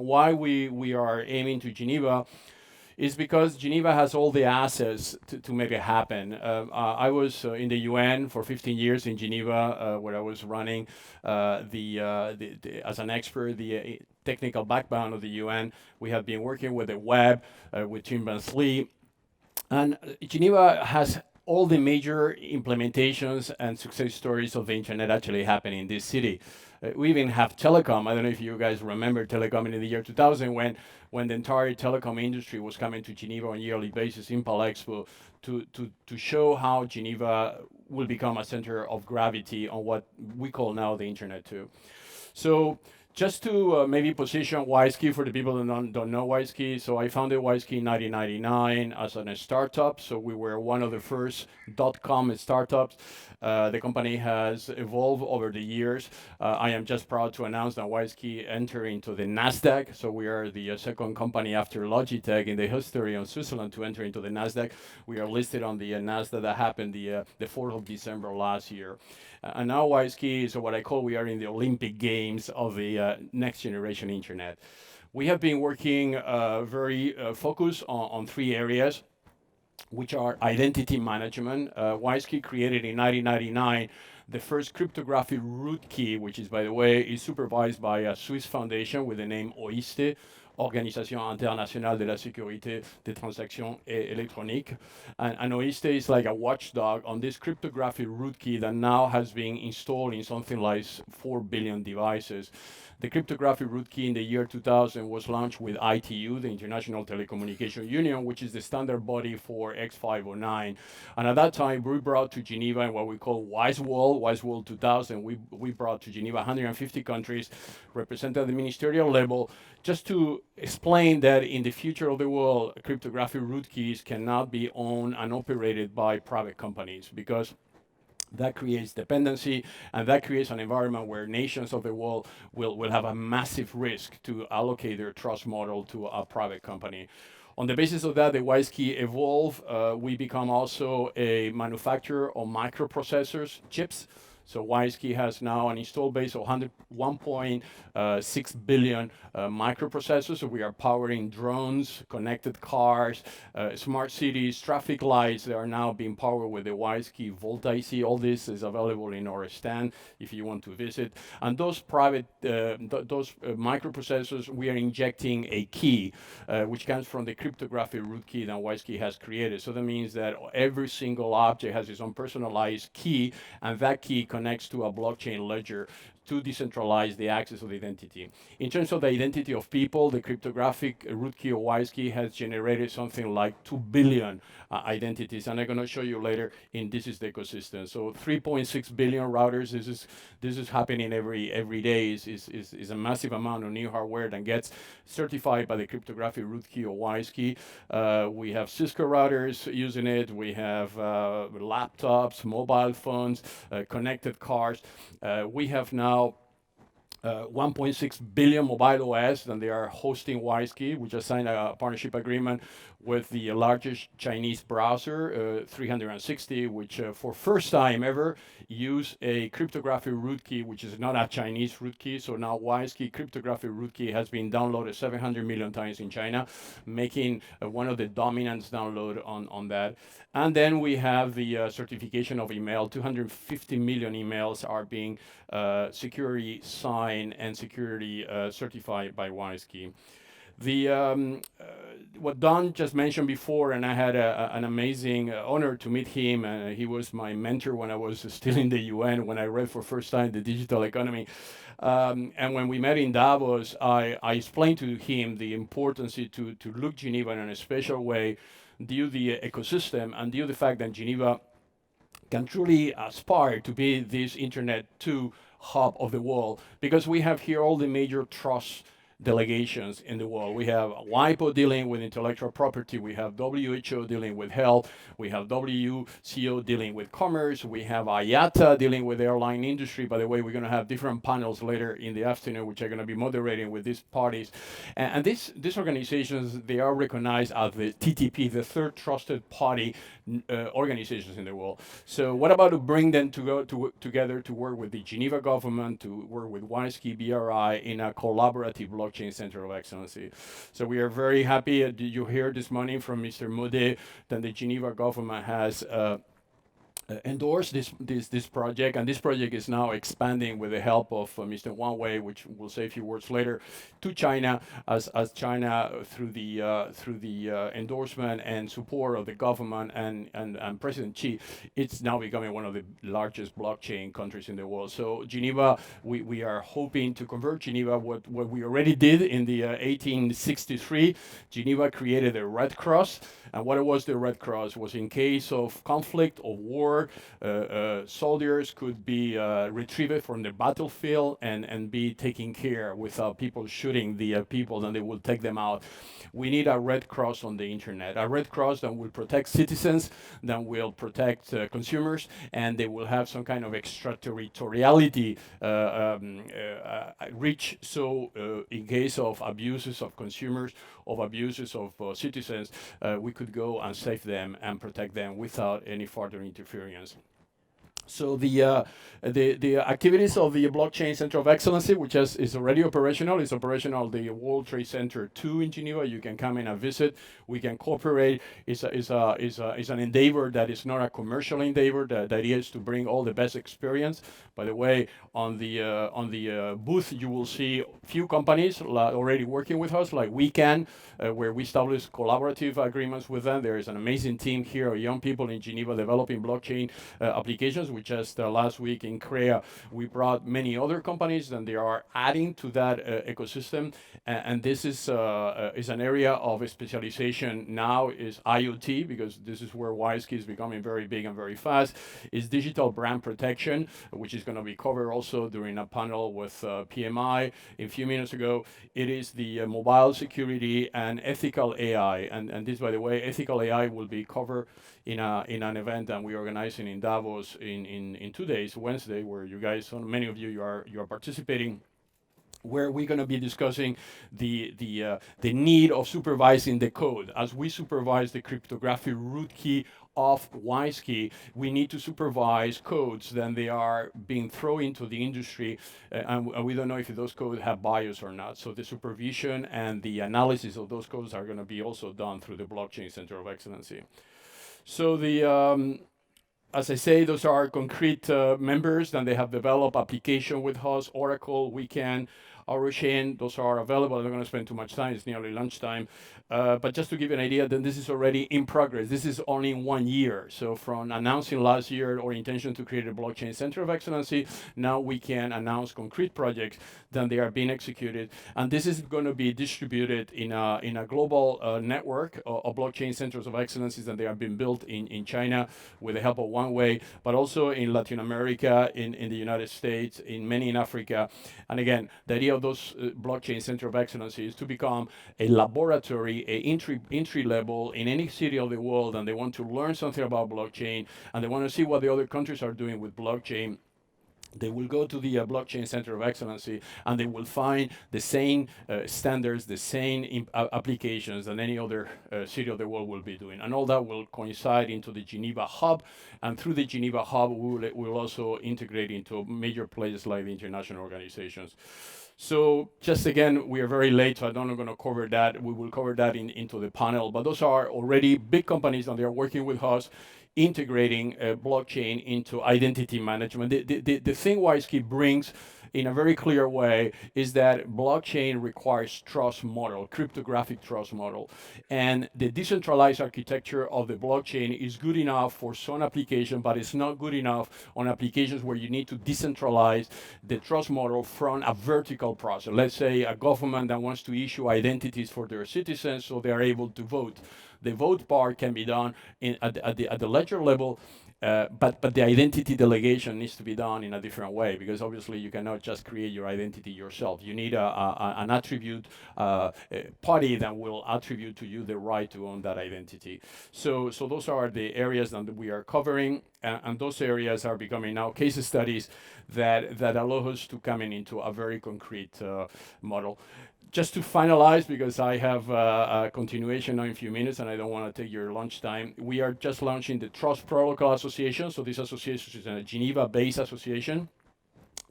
Why we are aiming to Geneva is because Geneva has all the assets to make it happen. I was in the UN for 15 years in Geneva, where I was running as an expert, the technical backbone of the UN. We have been working with the web, with Tim Berners-Lee, and Geneva has all the major implementations and success stories of the internet actually happening in this city. We even have telecom. I don't know if you guys remember telecom in the year 2000 when the entire telecom industry was coming to Geneva on a yearly basis in Palexpo to show how Geneva will become a center of gravity on what we call now the internet too. So just to maybe position Wisekey for the people that don't know Wisekey. So I founded Wisekey in 1999 as a startup. So we were one of the first .com startups. The company has evolved over the years. I am just proud to announce that Wisekey entered into the NASDAQ. So we are the second company after Logitech in the history of Switzerland to enter into the NASDAQ. We are listed on the NASDAQ. That happened the 4th of December last year. And now Wisekey is what I call we are in the Olympic Games of the next generation internet. We have been working very focused on three areas, which are identity management. Wisekey created in 1999 the first cryptographic root key, which is, by the way, is supervised by a Swiss foundation with the name OISTE, Organisation Internationale de la Sécurité des Transactions Électroniques. And OISTE is like a watchdog on this cryptographic root key that now has been installed in something like 4 billion devices. The cryptographic root key in the year 2000 was launched with ITU, the International Telecommunication Union, which is the standard body for X509. And at that time, we brought to Geneva in what we call WISE-World 2000. We brought to Geneva 150 countries represented at the ministerial level, just to explain that in the future of the world, cryptographic root keys cannot be owned and operated by private companies, because that creates dependency, and that creates an environment where nations of the world will have a massive risk to allocate their trust model to a private company. On the basis of that, the Wisekey evolved. We become also a manufacturer of microprocessors, chips. So Wisekey has now an install base of 1.6 billion microprocessors. So we are powering drones, connected cars, smart cities, traffic lights that are now being powered with the Wisekey Volta IC. All this is available in our stand if you want to visit. And those microprocessors, we are injecting a key, which comes from the cryptographic root key that Wisekey has created. So that means that every single object has its own personalized key, and that key connects to a blockchain ledger to decentralize the access of identity. In terms of the identity of people, the cryptographic root key of Wisekey has generated something like 2 billion identities, and I'm going to show you later in this is the ecosystem. So 3.6 billion routers. This is happening every day. Is a massive amount of new hardware that gets certified by the cryptographic root key of Wisekey. We have Cisco routers using it. We have laptops, mobile phones, connected cars. We have now 1.6 billion mobile OS, and they are hosting Wisekey. We just signed a partnership agreement with the largest Chinese browser, 360, which for first time ever use a cryptographic root key, which is not a Chinese root key. So now Wisekey cryptographic root key has been downloaded 700 million times in China, making one of the dominant download on that. And then we have the certification of email. 250 million emails are being security signed and security certified by Wisekey. What Don just mentioned before, and I had an amazing honor to meet him. He was my mentor when I was still in the UN, when I read for first time the digital economy. And when we met in Davos, I explained to him the importance to look Geneva in a special way, due the ecosystem and due the fact that Geneva can truly aspire to be this Internet 2 hub of the world, because we have here all the major trust delegations in the world. We have WIPO dealing with intellectual property. We have WHO dealing with health. We have WCO dealing with commerce. We have IATA dealing with the airline industry. By the way, we're going to have different panels later in the afternoon, which are going to be moderating with these parties. And these organizations, they are recognized as the TTP, the third trusted party organizations in the world. So what about to bring them to go together to work with the Geneva government, to work with Wisekey BRI in a collaborative blockchain Blockchain Center of Excellency. So we are very happy. You hear this morning from Mr. Mode that the Geneva government has endorsed this project, and this project is now expanding with the help of Mr. Wang Wei, which we'll say a few words later, to China, as China through the endorsement and support of the government and President Xi, it's now becoming one of the largest blockchain countries in the world. So Geneva, we are hoping to convert Geneva, what we already did in the 1863. Geneva created a Red Cross, and what it was, the Red Cross was in case of conflict or war, soldiers could be retrieved from the battlefield and be taken care without people shooting the people, and they will take them out. We need a Red Cross on the internet, a Red Cross that will protect citizens, that will protect consumers, and they will have some kind of extraterritoriality reach. So in case of abuses of consumers, of abuses of citizens, we could go and save them and protect them without any further interference. So the activities of the Blockchain Center of Excellency, which is already operational, is operational. The World Trade Center 2 in Geneva. You can come in and visit. We can cooperate. It's an endeavor that is not a commercial endeavor. The idea is to bring all the best experience. By the way, on the booth, you will see few companies already working with us, like WeCan, where we establish collaborative agreements with them. There is an amazing team here of young people in Geneva developing blockchain applications. We just last week in Korea, we brought many other companies, and they are adding to that ecosystem. And this is an area of specialization now is IoT, because this is where WISeKey is becoming very big and very fast. Is digital brand protection, which is going to be covered also during a panel with PMI a few minutes ago. It is the mobile security and ethical AI. And this, by the way, ethical AI will be covered in an event that we're organizing in Davos in 2 days, Wednesday, where you guys, many of you are participating, where we're going to be discussing the need of supervising the code. As we supervise the cryptographic root key of WISeKey, we need to supervise codes. Then they are being thrown into the industry, and we don't know if those codes have bias or not. So the supervision and the analysis of those codes are going to be also done through the Blockchain Center of Excellency. So as I say, those are concrete members, and they have developed application with us, Oracle, WeCan, Orochan. Those are available. I'm not going to spend too much time. It's nearly lunchtime. But just to give you an idea, then this is already in progress. This is only 1 year. So from announcing last year our intention to create a blockchain center of excellency, now we can announce concrete projects that they are being executed. And this is going to be distributed in a global network of blockchain centers of excellencies that they have been built in China with the help of OneWay, but also in Latin America, in the United States, in many in Africa. And again, the idea of those blockchain center of excellency is to become a laboratory, a entry level in any city of the world, and they want to learn something about blockchain, and they want to see what the other countries are doing with blockchain. They will go to the blockchain center of excellency, and they will find the same standards, the same applications that any other city of the world will be doing. And all that will coincide into the Geneva hub, and through the Geneva hub, we will also integrate into major places like the international organizations. So just again, we are very late, so I'm not going to cover that. We will cover that into the panel, but those are already big companies, and they are working with us, integrating blockchain into identity management. The thing WISeKey brings in a very clear way is that blockchain requires trust model, cryptographic trust model. And the decentralized architecture of the blockchain is good enough for some application, but it's not good enough on applications where you need to decentralize the trust model from a vertical process. Let's say a government that wants to issue identities for their citizens so they are able to vote. The vote part can be done at the ledger level, but the identity delegation needs to be done in a different way, because obviously you cannot just create your identity yourself. You need an attribute party that will attribute to you the right to own that identity. So those are the areas that we are covering, and those areas are becoming now case studies that allow us to come into a very concrete model. Just to finalize, because I have a continuation now in a few minutes and I don't want to take your lunchtime, we are just launching the Trust Protocol Association. So this association is a Geneva-based association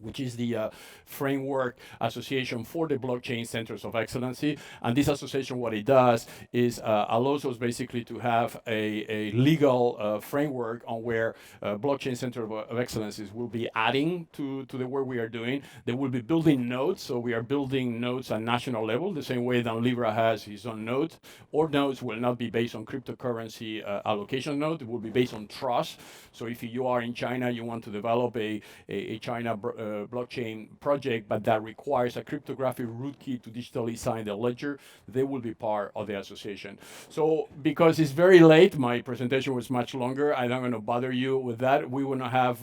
which is the framework association for the blockchain centers of excellency. And this association, what it does is allows us basically to have a legal framework on where blockchain center of excellencies will be adding to the work we are doing. They will be building nodes, so we are building nodes at national level, the same way that Libra has his own node. Our nodes will not be based on cryptocurrency allocation node, it will be based on trust. So if you are in China, you want to develop a China blockchain project, but that requires a cryptographic root key to digitally sign the ledger, they will be part of the association. So because it's very late, my presentation was much longer. I'm not going to bother you with that. We will have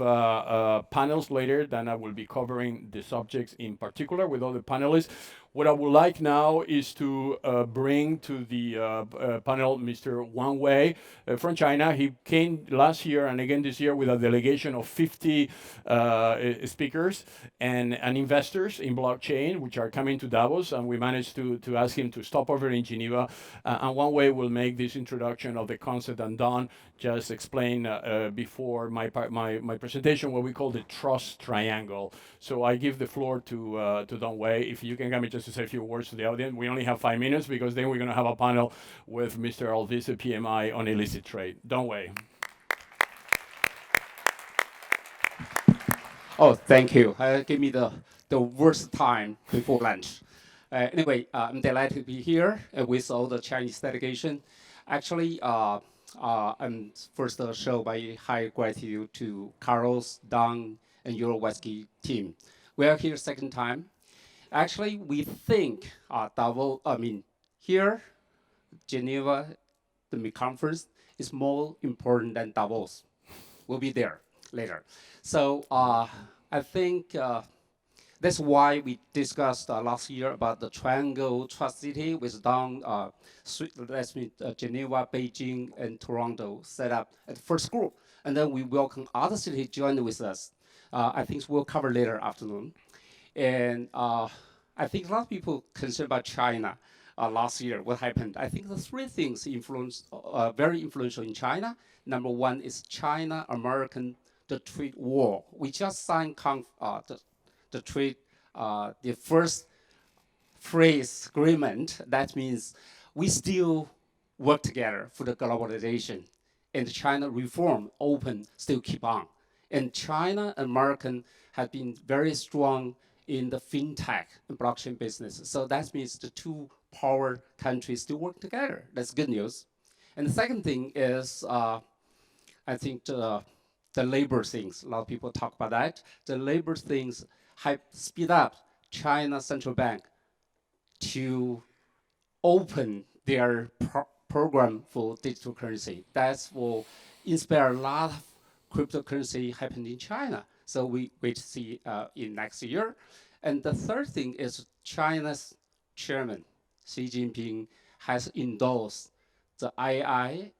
panels later, then I will be covering the subjects in particular with all the panelists. What I would like now is to bring to the panel Mr. Wang Wei from China. He came last year and again this year with a delegation of 50 speakers and investors in blockchain, which are coming to Davos. And we managed to ask him to stop over in Geneva. And Wang Wei will make this introduction of the concept, and Don just explained before my presentation what we call the trust triangle. So I give the floor to Don Wei. If you can come in just to say a few words to the audience. We only have 5 minutes because then we're going to have a panel with Mr. Alvise, PMI, on illicit trade. Don Wei. Oh, thank you. Give me the worst time before lunch. Anyway, I'm delighted to be here with all the Chinese delegation. Actually, I'm first show my high gratitude to Carlos, Don, and Eurowesky team. We are here second time. Actually, we think Davos, here, Geneva, the mid conference is more important than Davos. We'll be there later. So I think that's why we discussed last year about the Triangle Trust City with Don, Geneva, Beijing, and Toronto set up at the first group. And then we welcome other cities join with us. I think we'll cover later afternoon. And I think a lot of people concerned about China last year. What happened? I think the three things very influential in China. Number one is China-American the trade war. We just signed the trade, the first phrase agreement. That means we still work together for the globalization, and China reform open still keep on. And China and American have been very strong in the fintech and blockchain business. So that means the two power countries still work together. That's good news. And the second thing is, I think the labor things. A lot of people talk about that. The labor things have speed up China central bank to open their program for digital currency. That will inspire a lot of cryptocurrency happen in China. So we wait to see in next year. And the third thing is China's chairman, Xi Jinping, has endorsed the AI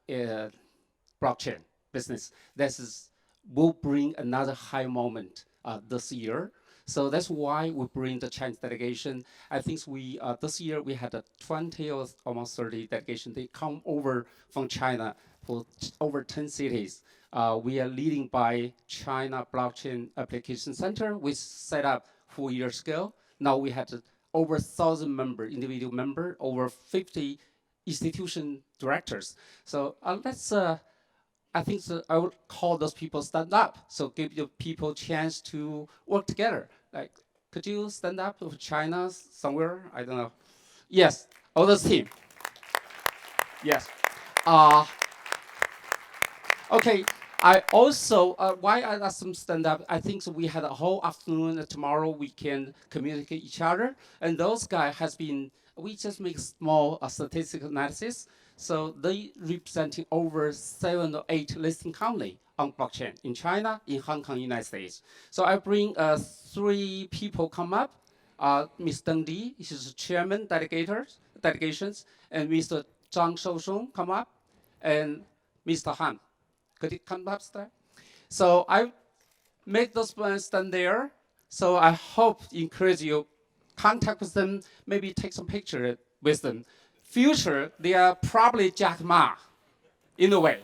blockchain business. This will bring another high moment this year. So that's why we bring the Chinese delegation. I think we this year we had 20 or almost 30 delegation. They come over from China for over 10 cities. We are leading by China Blockchain Application Center, which set up 4 years ago. Now we had over 1,000 individual member, over 50 institution directors. So let's. I think I would call those people stand up. So give your people chance to work together. Like, could you stand up with China somewhere? I don't know. Yes, all this team. Yes. Okay. I also, why I asked them stand up, I think so we had a whole afternoon. Tomorrow we can communicate each other. And those guys has been, we just make small statistical analysis. So they representing over 7 or 8 listing company on blockchain in China, in Hong Kong, United States. So I bring 3 people come up. Ms. Deng Di, she's the chairman delegations, and Mr. Zhang Shoushong come up, and Mr. Han. Could you come up there? So I make those plans stand there. So I hope encourage you, contact with them, maybe take some picture with them. Future, they are probably Jack Ma, in a way.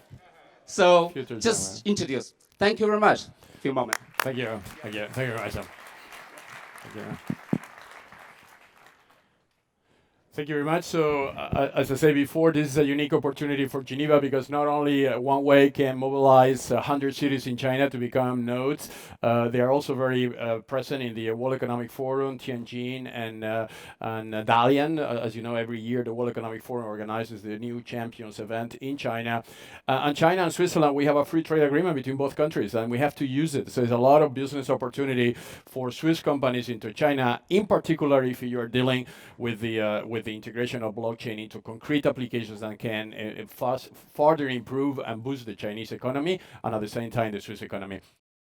So just introduce. Thank you very much. A few moments. Thank you. Thank you. Thank you very much. Yeah. Thank you very much. So, as I said before, this is a unique opportunity for Geneva because not only one way can mobilize 100 cities in China to become nodes, they are also very present in the World Economic Forum, Tianjin, and Dalian. As you know, every year the World Economic Forum organizes the new champions event in China. And China and Switzerland, we have a free trade agreement between both countries, and we have to use it. So there's a lot of business opportunity for Swiss companies into China, in particular if you are dealing with the integration of blockchain into concrete applications that can further improve and boost the Chinese economy and at the same time the Swiss economy.